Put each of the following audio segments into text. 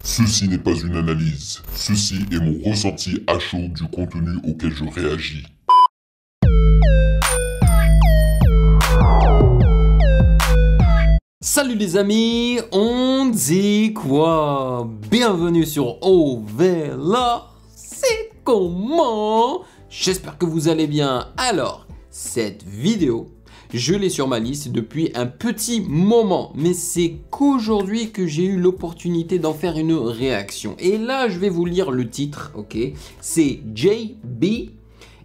Ceci n'est pas une analyse, ceci est mon ressenti à chaud du contenu auquel je réagis. Salut les amis, on dit quoi? Bienvenue sur Ovela, c'est comment? J'espère que vous allez bien. Alors, cette vidéo, je l'ai sur ma liste depuis un petit moment, mais c'est qu'aujourd'hui que j'ai eu l'opportunité d'en faire une réaction. Et là, je vais vous lire le titre, ok? C'est JB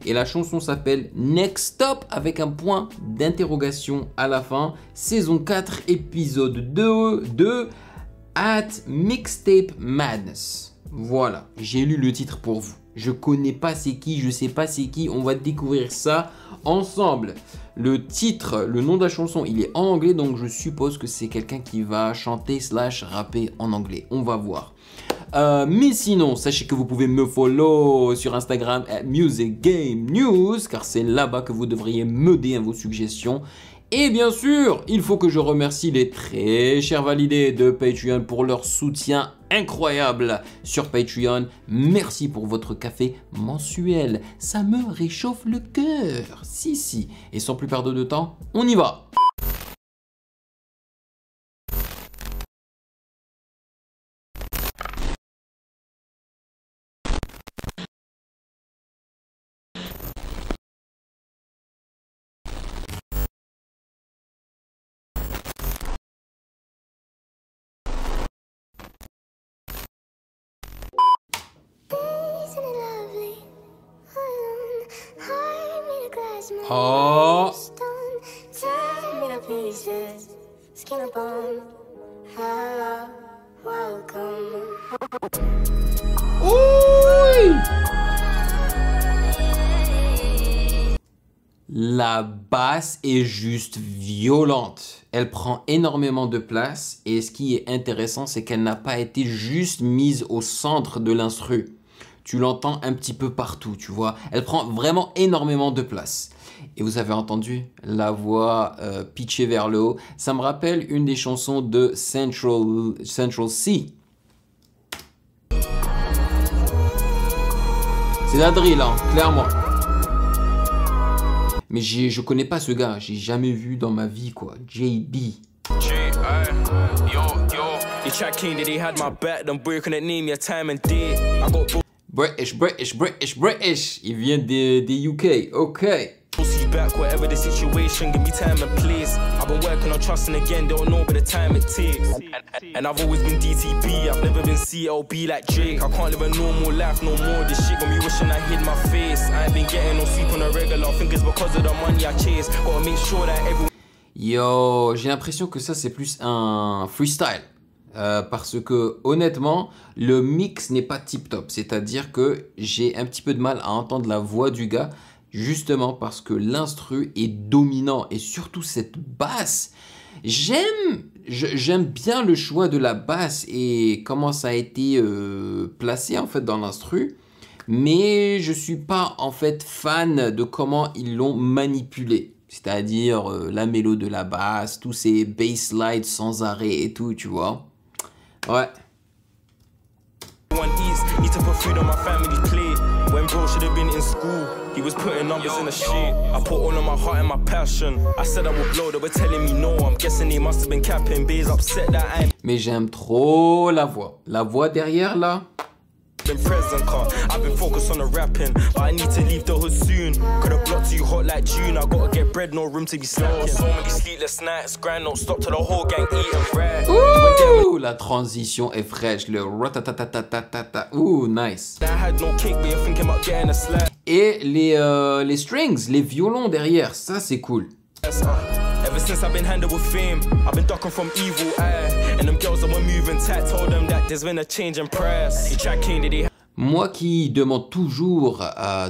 et la chanson s'appelle Next Stop avec un point d'interrogation à la fin. Saison 4, épisode 2 de At Mixtape Madness. Voilà, j'ai lu le titre pour vous. Je connais pas c'est qui, je sais pas c'est qui, on va découvrir ça ensemble. Le titre, le nom de la chanson, il est en anglais, donc je suppose que c'est quelqu'un qui va chanter / rapper en anglais. On va voir. Mais sinon, sachez que vous pouvez me follow sur Instagram @musicgamenews, car c'est là-bas que vous devriez m'aider à vos suggestions. Et bien sûr, il faut que je remercie les très chers validés de Patreon pour leur soutien incroyable sur Patreon. Merci pour votre café mensuel. Ça me réchauffe le cœur. Si. Et sans plus perdre de temps, on y va. Oh. Oui. La basse est juste violente. Elle prend énormément de place et ce qui est intéressant, c'est qu'elle n'a pas été juste mise au centre de l'instru. Tu l'entends un petit peu partout, tu vois. Elle prend vraiment énormément de place. Et vous avez entendu la voix pitchée vers le haut. Ça me rappelle une des chansons de Central C. C'est la drill, hein, clairement. Mais je connais pas ce gars. J'ai jamais vu dans ma vie, quoi. JB. British. Il vient des UK. Ok. Back whatever the situation, give me time and place. I've been working on trusting again, they don't know but the time it takes. And I've always been DTP, I've never been CLB like Drake. I can't live a normal life no more. This shit got me wishing I hid my face. I ain't been getting no sleep on a regular. I think it's because of the money I chase. Gotta make sure that everyone. Yo, j'ai l'impression que ça c'est plus un freestyle. Parce que honnêtement, le mix n'est pas tip top. C'est-à-dire que j'ai un petit peu de mal à entendre la voix du gars. Justement parce que l'instru est dominant et surtout cette basse. J'aime bien le choix de la basse et comment ça a été placé en fait dans l'instru. Mais je suis pas en fait fan de comment ils l'ont manipulé. C'est-à-dire la mélo de la basse, tous ces bass slides sans arrêt et tout, tu vois. Ouais. When bro should have been in school, he was putting numbers in the sheet. I put all of my heart and my passion. I said I would blow, they were telling me no. I'm guessing they must have been capping. B's upset that I. Mais j'aime trop la voix. La voix derrière là. Been present, car I've been focused on the rapping, but I need to leave the hood soon. Could have blocked too hot like June. I gotta get bread, no room to be slacking. So many sleepless nights, grind don't stop till the whole gang eating right. Ouh, la transition est fraîche, le ratatatatata. Ouh, nice. I had no kick, but you're thinking about getting a slap. Et les strings, les violons derrière, ça c'est cool. Ever since I've been handled with fame, I've been ducking from evil eye. And them girls that were moving tight told them that there's been a change in price. Moi qui demande toujours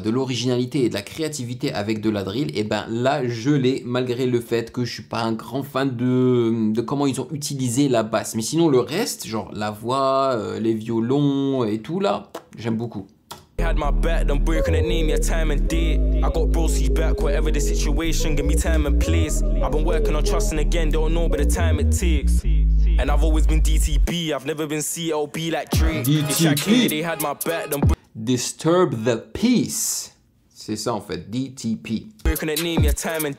de l'originalité et de la créativité avec de la drill, et ben là je l'ai malgré le fait que je suis pas un grand fan de comment ils ont utilisé la basse. Mais sinon le reste, genre la voix, les violons et tout là, j'aime beaucoup. Had my back, them boy couldn't name me a time and date. I got broskies back, whatever the situation, give me time and place. I've been working on trusting again, don't know but the time it takes. And I've always been DTB, I've never been CLB like Drake. DTP. They had my back, them Disturb the peace. C'est ça en fait, DTP. couldn't name your timing.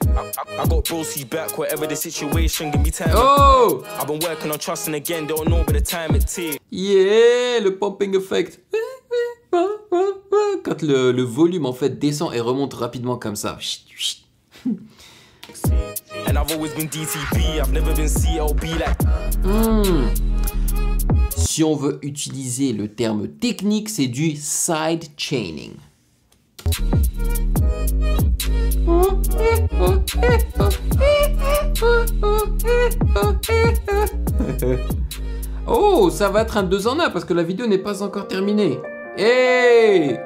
I got Brosy's back, whatever the situation, give me time. Oh! I've been working on trusting again, don't know but the time it takes. Yeah, le pumping effect. Quand le volume en fait descend et remonte rapidement comme ça. And I've always been DTB, I've never been CLB like. Si on veut utiliser le terme technique, c'est du side chaining. Oh, ça va être un 2 en 1 parce que la vidéo n'est pas encore terminée. Hey!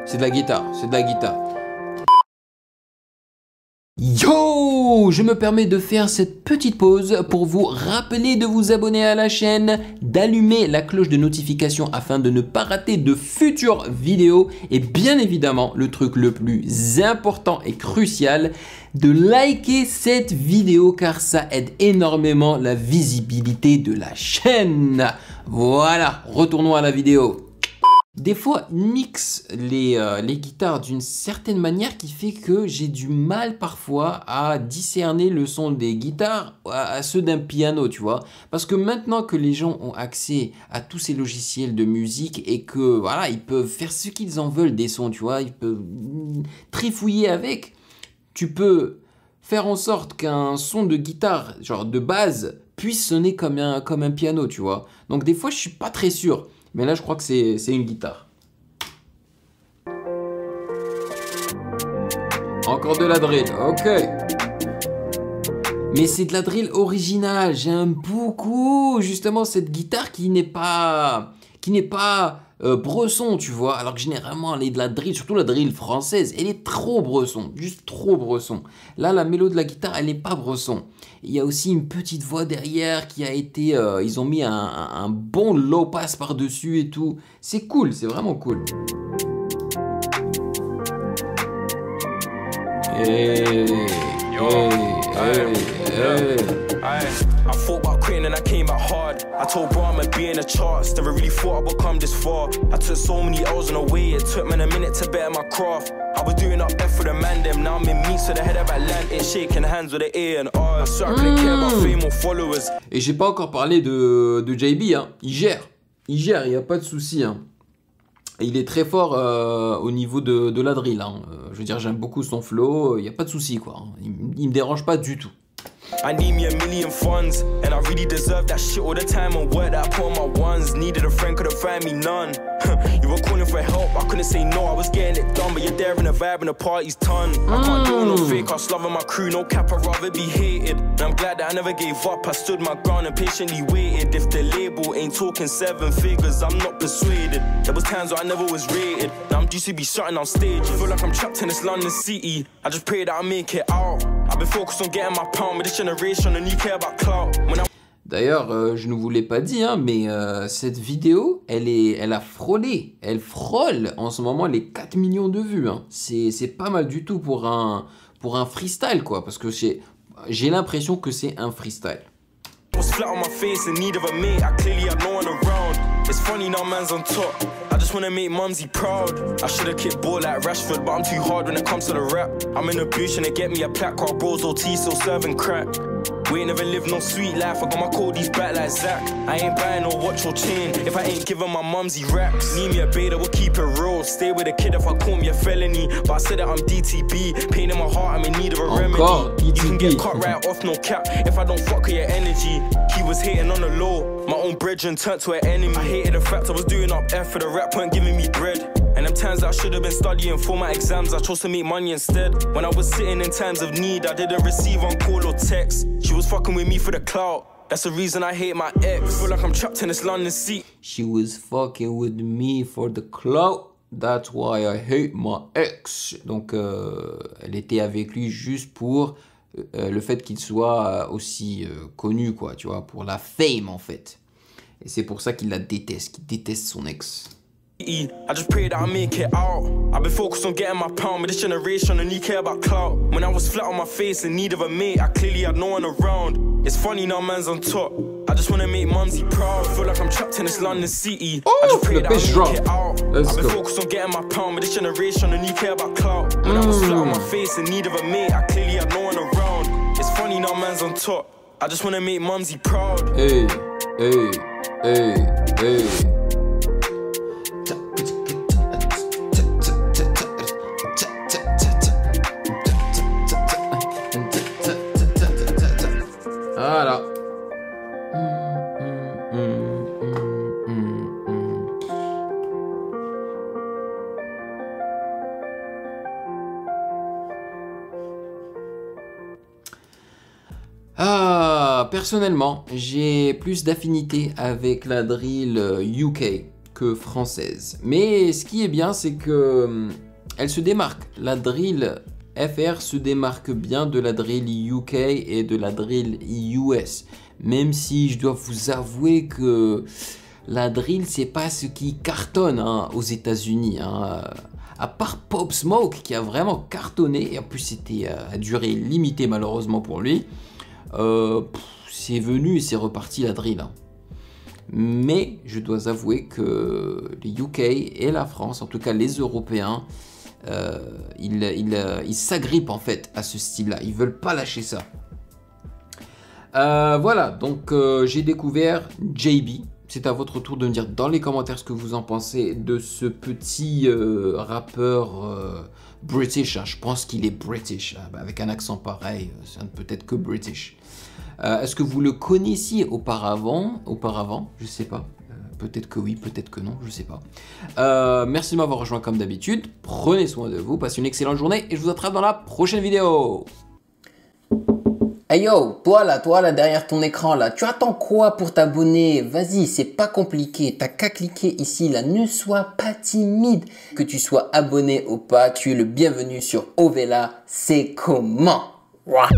C'est de la guitare, c'est de la guitare. Yo, je me permets de faire cette petite pause pour vous rappeler de vous abonner à la chaîne, d'allumer la cloche de notification afin de ne pas rater de futures vidéos et bien évidemment, le truc le plus important et crucial, de liker cette vidéo car ça aide énormément la visibilité de la chaîne. Voilà, retournons à la vidéo. Des fois, mixe les guitares d'une certaine manière qui fait que j'ai du mal parfois à discerner le son des guitares à ceux d'un piano, tu vois. Parce que maintenant que les gens ont accès à tous ces logiciels de musique et que voilà, ils peuvent faire ce qu'ils en veulent des sons, tu vois, ils peuvent trifouiller avec. Tu peux faire en sorte qu'un son de guitare, genre de base, puisse sonner comme un piano, tu vois. Donc des fois, je suis pas très sûr. Mais là, je crois que c'est une guitare. Encore de la drill, ok. Mais c'est de la drill originale. J'aime beaucoup, justement, cette guitare qui n'est pas bresson, tu vois. Alors que généralement, elle est de la drill, surtout la drill française, elle est trop bresson, juste trop bresson. Là, la mélodie de la guitare, elle n'est pas bresson. Il y a aussi une petite voix derrière qui a été... ils ont mis un bon low pass par-dessus et tout. C'est cool, c'est vraiment cool. Hey, I thought about quitting and I came back hard. I told bro I'ma be in the charts. Never really thought I would come this far. I took so many L's on the way. It took me a minute to better my craft. I was doing up F for the man them. Now I'm in meets to the head of Atlantic, shaking hands with the A and R. I swear I couldn't care about fame or followers. Et j'ai pas encore parlé de JB, hein. Il gère, il y a pas de souci, hein. Il est très fort au niveau de la drill, hein. Je veux dire, j'aime beaucoup son flow, il n'y a pas de souci, quoi, hein. Il me dérange pas du tout. I need me a million funds, and I really deserve that shit all the time and work that I put on my ones. Needed a friend, couldn't find me none. You were calling for help, I couldn't say no, I was getting it done. But you're there in the vibe and the party's ton. I can't do no fake, I was loving my crew, no cap, I'd rather be hated. And I'm glad that I never gave up, I stood my ground and patiently waited. If the label ain't talking 7 figures, I'm not persuaded. There was times where I never was rated. Now I'm due to be shutting on stage. I feel like I'm trapped in this London city. I just pray that I make it out. I've been focused on getting my pound, but this generation and you care about clout. D'ailleurs, je ne vous l'ai pas dit, hein, mais cette vidéo, elle a frôlé. Elle frôle en ce moment les 4 millions de vues, hein. C'est pas mal du tout pour un freestyle, quoi. Parce que j'ai l'impression que c'est un freestyle. Was flat on my face in need of a mate. I clearly had no one around. It's funny now man's on top. I just wanna make mumsy proud. I should've kicked ball like Rashford, but I'm too hard when it comes to the rap. I'm in the booth and they get me a plaque while bros OT still serving crack. We ain't never lived no sweet life. I got my Cody's back like Zach. I ain't buying no watch or chain if I ain't giving my mumsy raps. Need me a beta, we'll keep it real. Stay with a kid if I call me a felony. But I said that I'm DTB. Pain in my heart, I'm in need of a remedy. You can get cut right off, no cap. If I don't fuck with your energy. He was hating on the low. My own brethren turned to an enemy. I hated the fact I was doing up F for the rap, weren't giving me bread. And them times that I should have been studying for my exams, I chose to make money instead. When I was sitting in times of need, I didn't receive on call or text. She was fucking with me for the clout. That's the reason I hate my ex. Feel like I'm trapped in this London seat. She was fucking with me for the clout. That's why I hate my ex. Donc, elle était avec lui juste pour le fait qu'il soit aussi connu, quoi, tu vois, pour la fame, en fait. Et c'est pour ça qu'il la déteste, qu'il déteste son ex. I just pray that I make it out. I've been focused on getting my pound, but this generation only care about clout. When I was flat on my face in need of a mate, I clearly had no one around. It's funny now man's on top. I just wanna make mumsy proud. Feel like I'm trapped in this London city. I just pray that I make it out. I've been focused on getting my pound, but this generation only care about clout. When I was flat on my face in need of a mate, I clearly had no one around. It's funny now man's on top. I just wanna make mumsy proud. Hey, hey, hey, hey. Voilà. Personnellement, j'ai plus d'affinité avec la drill UK que française. Mais ce qui est bien, c'est que elle se démarque. La drill FR se démarque bien de la drill UK et de la drill US. Même si je dois vous avouer que la drill, c'est pas ce qui cartonne aux États-Unis. À part Pop Smoke qui a vraiment cartonné, et en plus c'était à durée limitée malheureusement pour lui. C'est venu et c'est reparti la drill. Mais je dois avouer que les UK et la France, en tout cas les Européens, ils s'agrippent en fait à ce style-là. Ils veulent pas lâcher ça. Voilà, donc j'ai découvert JB. C'est à votre tour de me dire dans les commentaires ce que vous en pensez de ce petit rappeur British. Je pense qu'il est British, avec un accent pareil, c'est peut-être que British. Est-ce que vous le connaissiez auparavant? Je sais pas. Peut-être que oui, peut-être que non, je sais pas. Merci de m'avoir rejoint comme d'habitude. Prenez soin de vous, passez une excellente journée et je vous attrape dans la prochaine vidéo. Hey yo, toi là derrière ton écran là, tu attends quoi pour t'abonner? Vas-y, c'est pas compliqué, t'as qu'à cliquer ici là, ne sois pas timide. Que tu sois abonné ou pas, tu es le bienvenu sur Ovela, c'est comment? Ouah.